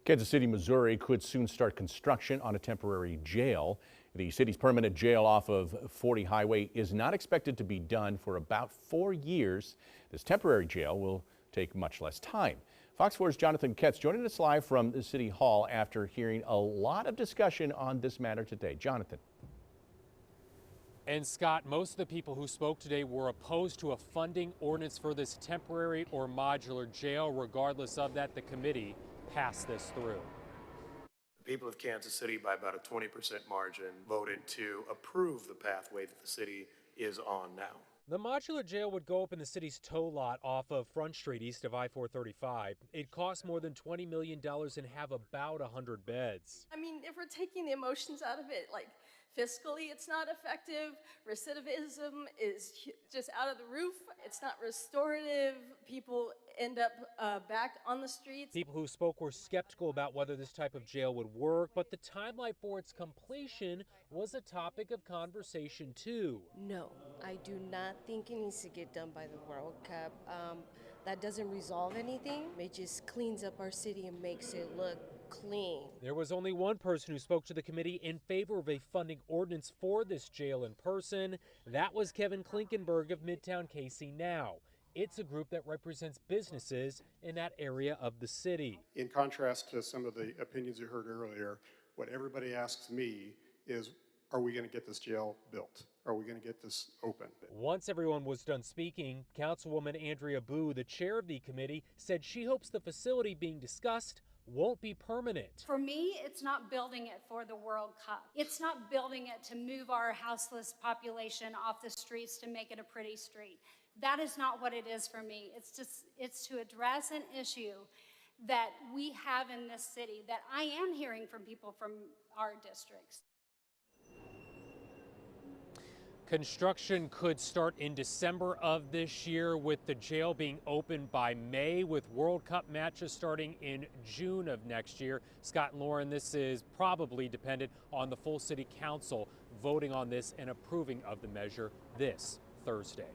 Kansas City, Missouri could soon start construction on a temporary jail. The city's permanent jail off of 40 Highway is not expected to be done for about 4 years. This temporary jail will take much less time. Fox 4's Jonathan Ketz joining us live from the City Hall after hearing a lot of discussion on this matter today. Jonathan. And Scott, most of the people who spoke today were opposed to a funding ordinance for this temporary or modular jail. Regardless of that, the committee passed this through. The people of Kansas City, by about a 20% margin, voted to approve the pathway that the city is on now. The modular jail would go up in the city's tow lot off of Front Street east of I-435. It costs more than $20 million and have about 100 beds. I mean, if we're taking the emotions out of it, like fiscally it's not effective, recidivism is just out of the roof, it's not restorative, people end up back on the streets. People who spoke were skeptical about whether this type of jail would work, but the timeline for its completion was a topic of conversation too. No, I do not think it needs to get done by the World Cup. That doesn't resolve anything. It just cleans up our city and makes it look clean. There was only one person who spoke to the committee in favor of a funding ordinance for this jail in person. That was Kevin Klinkenberg of Midtown KC Now. It's a group that represents businesses in that area of the city. In contrast to some of the opinions you heard earlier, what everybody asks me is, are we going to get this jail built? Are we going to get this open? Once everyone was done speaking, Councilwoman Andrea Boo, the chair of the committee, said she hopes the facility being discussed won't be permanent. For me, it's not building it for the World Cup. It's not building it to move our houseless population off the streets to make it a pretty street. That is not what it is for me. It's to address an issue that we have in this city that I am hearing from people from our districts. Construction could start in December of this year, with the jail being open by May, with World Cup matches starting in June of next year. Scott and Lauren, this is probably dependent on the full city council voting on this and approving of the measure this Thursday.